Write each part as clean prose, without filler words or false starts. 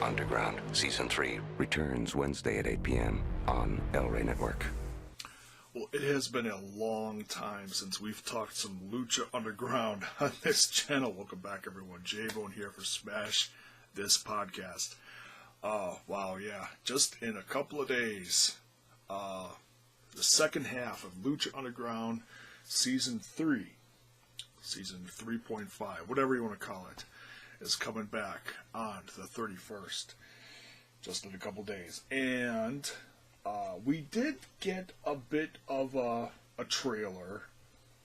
Underground Season 3 returns Wednesday at 8 p.m. on El Rey Network. Well, it has been a long time since we've talked some Lucha Underground on this channel. Welcome back, everyone. J-Bone here for Smash This Podcast. Wow, yeah. Just in a couple of days, the second half of Lucha Underground Season 3, Season 3.5, whatever you want to call it, is coming back on the 31st, just in a couple days. And we did get a bit of a trailer.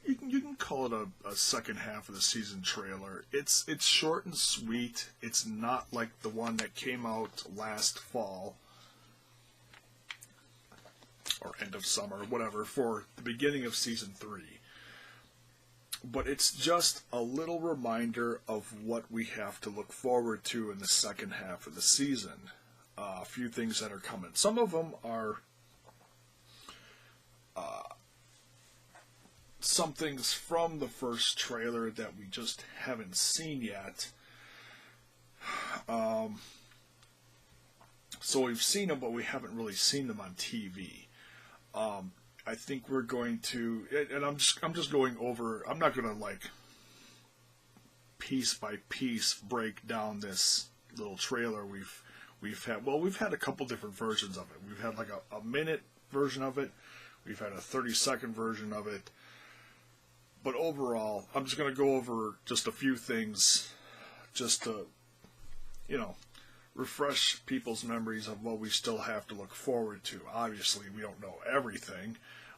You can call it a second half of the season trailer. It's short and sweet. It's not like the one that came out last fall or end of summer, whatever, for the beginning of season 3. But it's just a little reminder of what we have to look forward to in the second half of the season. A few things that are coming. Some of them are some things from the first trailer that we just haven't seen yet. So we've seen them, but we haven't really seen them on TV. I think we're going to, and I'm just going over. I'm not going to like piece by piece break down this little trailer we've had. Well, we've had a couple different versions of it. We've had like a minute version of it. We've had a 30-second version of it. But overall, I'm just going to go over just a few things just to, refresh people's memories of what we still have to look forward to. Obviously, we don't know everything.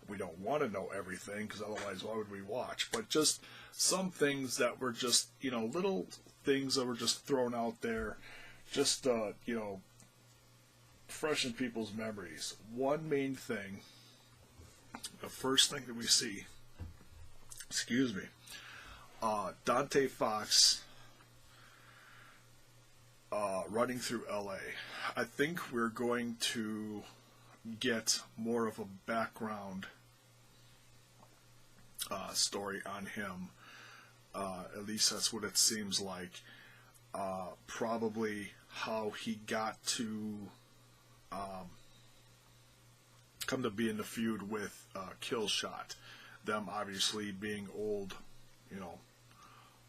We don't want to know everything, because otherwise, why would we watch? But just some things that were just, little things that were just thrown out there, just, freshen people's memories. One main thing, the first thing that we see, Dante Fox running through LA. I think we're going to get more of a background story on him. At least that's what it seems like. Probably how he got to come to be in the feud with Killshot. Them obviously being old,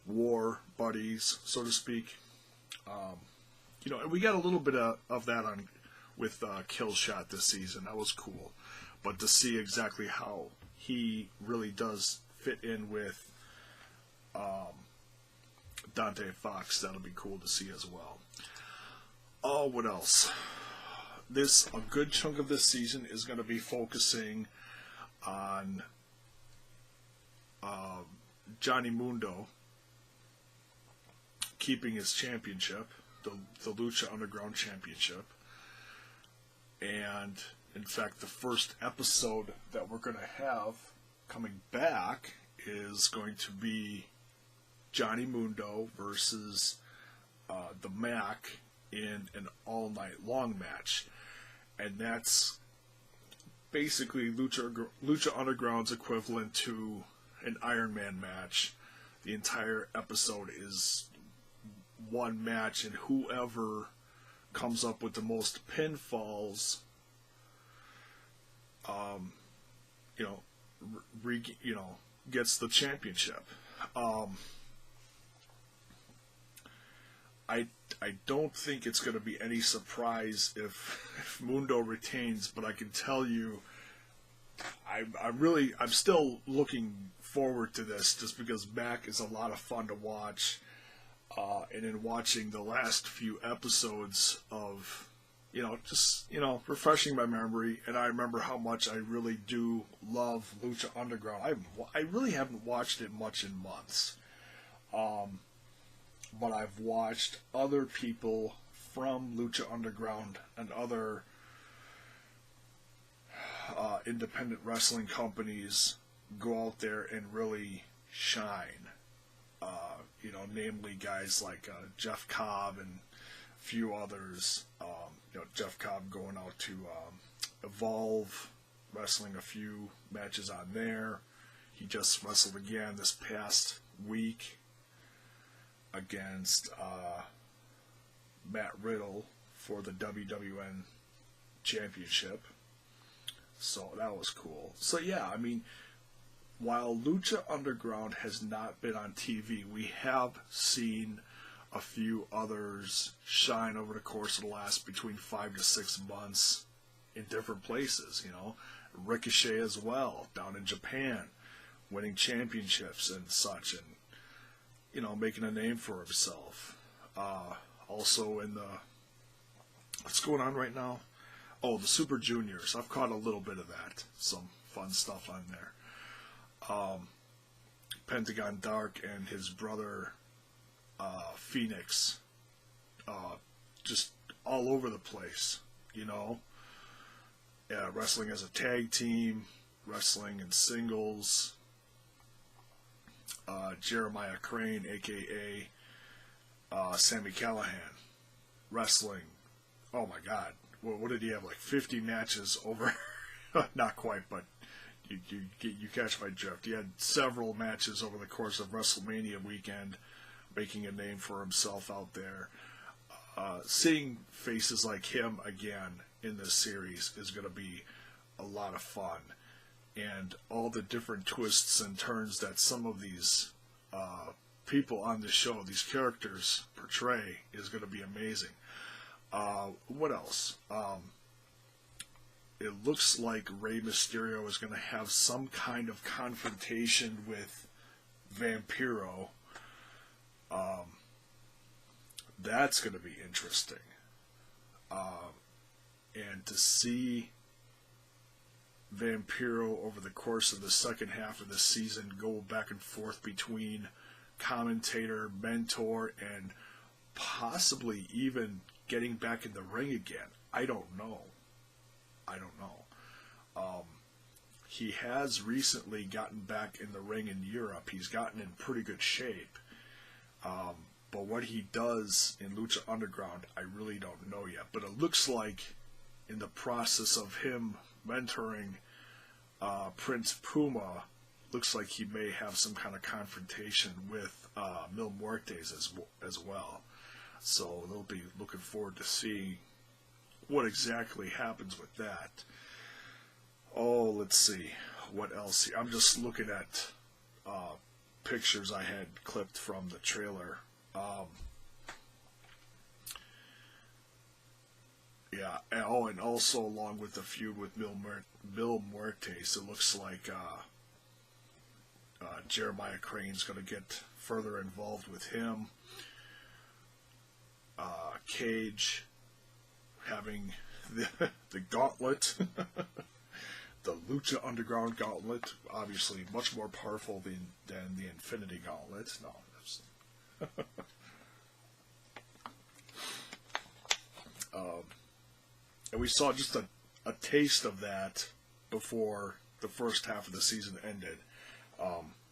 war buddies, so to speak. And we got a little bit of that on with Killshot this season. That was cool. But to see exactly how he really does fit in with Dante Fox, that'll be cool to see as well. Oh, what else? A good chunk of this season is going to be focusing on Johnny Mundo keeping his championship, the Lucha Underground Championship. And, in fact, the first episode that we're going to have coming back is going to be Johnny Mundo versus the Mac in an all-night long match. And that's basically Lucha Underground's equivalent to an Iron Man match. The entire episode is one match, and whoever comes up with the most pinfalls, gets the championship. I don't think it's going to be any surprise if Mundo retains, but I can tell you, I'm still looking forward to this, just because Mac is a lot of fun to watch. And in watching the last few episodes of, refreshing my memory, and I remember how much I really do love Lucha Underground. I really haven't watched it much in months. But I've watched other people from Lucha Underground and other independent wrestling companies go out there and really shine. Namely guys like Jeff Cobb and a few others. Jeff Cobb going out to Evolve, wrestling a few matches on there. He just wrestled again this past week against Matt Riddle for the WWN Championship. So that was cool. So yeah, I mean, while Lucha Underground has not been on TV, we have seen a few others shine over the course of the last between 5 to 6 months in different places, you know. Ricochet as well, down in Japan, winning championships and such, and, you know, making a name for himself. Also in the, what's going on right now? Oh, the Super Juniors. I've caught a little bit of that. Some fun stuff on there. Pentagon Dark and his brother Phoenix, just all over the place, you know. Yeah, wrestling as a tag team, wrestling in singles. Jeremiah Crane, aka Sammy Callahan, wrestling. Oh my God, what did he have? Like 50 matches over? Not quite, but you catch my drift. He had several matches over the course of WrestleMania weekend, making a name for himself out there. Seeing faces like him again in this series is going to be a lot of fun. And all the different twists and turns that some of these people on the show, these characters, portray is going to be amazing. What else? It looks like Rey Mysterio is going to have some kind of confrontation with Vampiro. That's going to be interesting. And to see Vampiro over the course of the second half of the season go back and forth between commentator, mentor, and possibly even getting back in the ring again. I don't know. He has recently gotten back in the ring in Europe. He's gotten in pretty good shape. But what he does in Lucha Underground, I really don't know yet. But it looks like in the process of him mentoring Prince Puma, looks like he may have some kind of confrontation with Mil Muertes as well. So they'll be looking forward to seeing what exactly happens with that. Oh, let's see. What else? I'm just looking at pictures I had clipped from the trailer. Yeah, and also along with the feud with Mil Muertes, it looks like Jeremiah Crane's going to get further involved with him. Cage having the gauntlet, the Lucha Underground gauntlet, obviously much more powerful than the Infinity Gauntlet. No, that's and we saw just a taste of that before the first half of the season ended.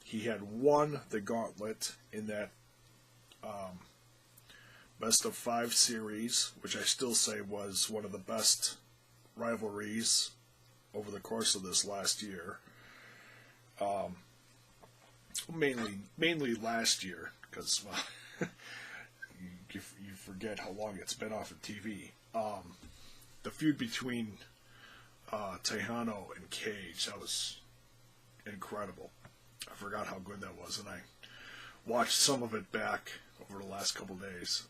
He had won the gauntlet in that Best of 5 series, which I still say was one of the best rivalries over the course of this last year. Mainly last year, because well, you forget how long it's been off of TV. The feud between Tejano and Cage, that was incredible. I forgot how good that was, and I watched some of it back over the last couple days.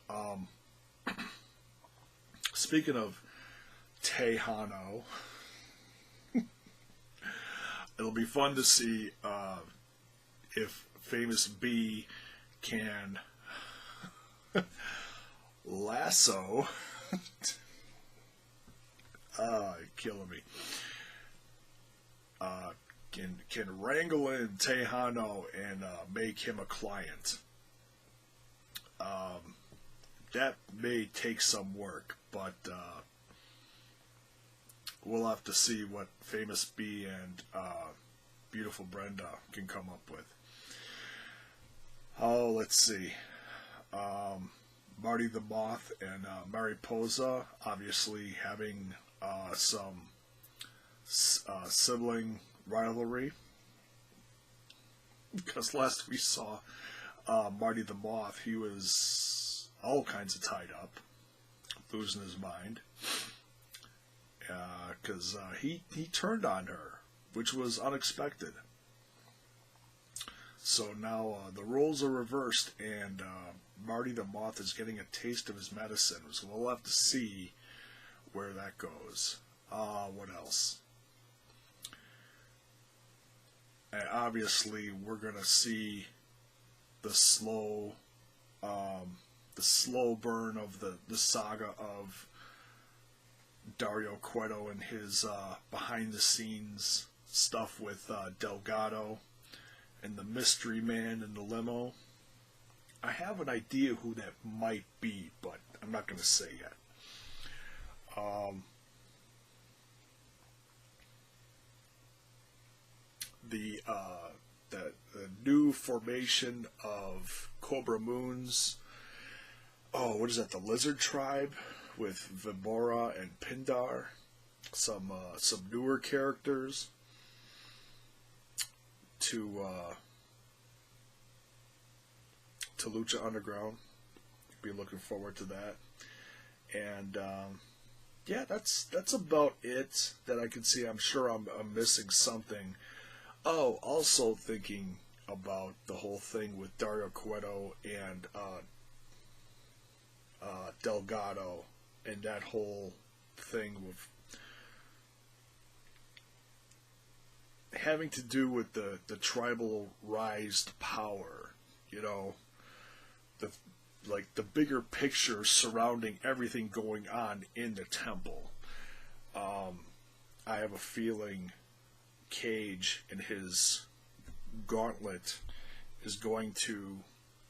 Speaking of Tejano, it'll be fun to see if Famous B can lasso. Killing me. Can wrangle in Tejano and make him a client. That may take some work, but we'll have to see what Famous B and Beautiful Brenda can come up with. Oh, let's see. Marty the Moth and Mariposa, obviously having some sibling rivalry. Because last we saw Marty the Moth, he was all kinds of tied up. losing his mind. Because he turned on her, which was unexpected. So now the roles are reversed, and Marty the Moth is getting a taste of his medicine. So we'll have to see where that goes. What else? And obviously, we're gonna see the slow burn of the saga of Dario Cueto and his behind-the-scenes stuff with Delgado and the mystery man in the limo. I have an idea who that might be, but I'm not going to say yet. The new formation of Cobra Moons. Oh, what is that? The Lizard Tribe with Vibora and Pindar. Some newer characters to Lucha Underground. Be looking forward to that. And yeah, that's about it that I can see. I'm sure I'm missing something. Oh, also thinking about the whole thing with Dario Cueto and Delgado and that whole thing with having to do with the tribal-rized power, you know, the bigger picture surrounding everything going on in the temple. I have a feeling Cage and his gauntlet is going to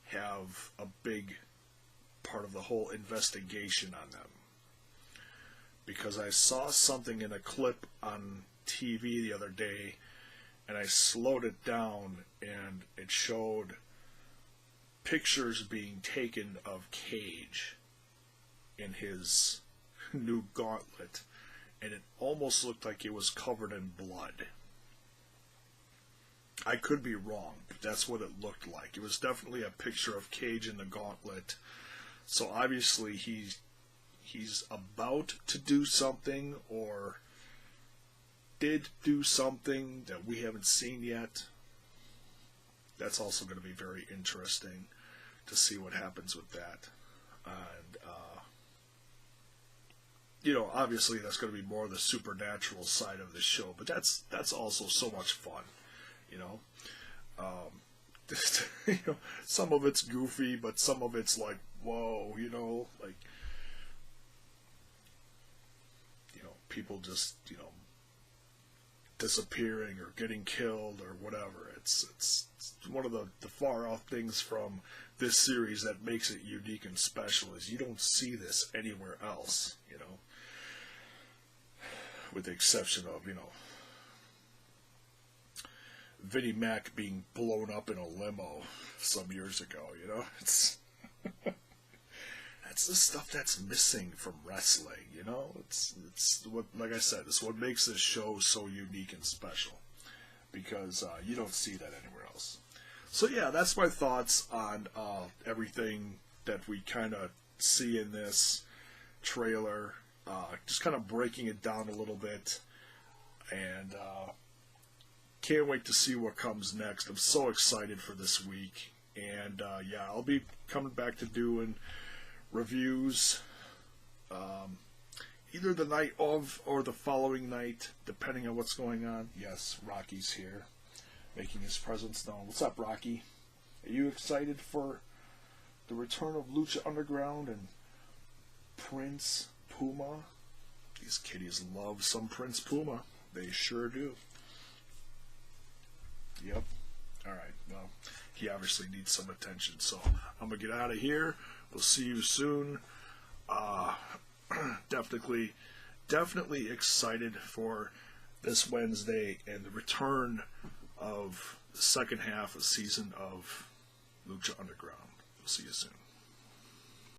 have a big part of the whole investigation on them. Because I saw something in a clip on TV the other day, and I slowed it down, and it showed pictures being taken of Cage in his new gauntlet, and it almost looked like it was covered in blood. I could be wrong, but that's what it looked like. It was definitely a picture of Cage in the gauntlet. So obviously he's about to do something, or did do something that we haven't seen yet. That's also going to be very interesting to see what happens with that. And, you know, obviously that's going to be more the supernatural side of the show, but that's also so much fun, you know. You know, some of it's goofy, but some of it's like, whoa, you know, like, you know, people just, you know, disappearing or getting killed or whatever. It's one of the far off things from this series that makes it unique and special is you don't see this anywhere else, you know, with the exception of, you know, Vinnie Mac being blown up in a limo some years ago, you know. It's that's the stuff that's missing from wrestling, you know. It's what, like I said, it's what makes this show so unique and special, because you don't see that anywhere else. So yeah, that's my thoughts on everything that we kind of see in this trailer. Just kind of breaking it down a little bit, and can't wait to see what comes next. I'm so excited for this week, and yeah, I'll be coming back to doing reviews either the night of or the following night, depending on what's going on. Yes, Rocky's here, making his presence known. What's up, Rocky? Are you excited for the return of Lucha Underground and Prince Puma? These kiddies love some Prince Puma. They sure do. Yep. Alright, well, he obviously needs some attention, so I'm going to get out of here. We'll see you soon. Definitely excited for this Wednesday and the return of the second half of season of Lucha Underground. We'll see you soon.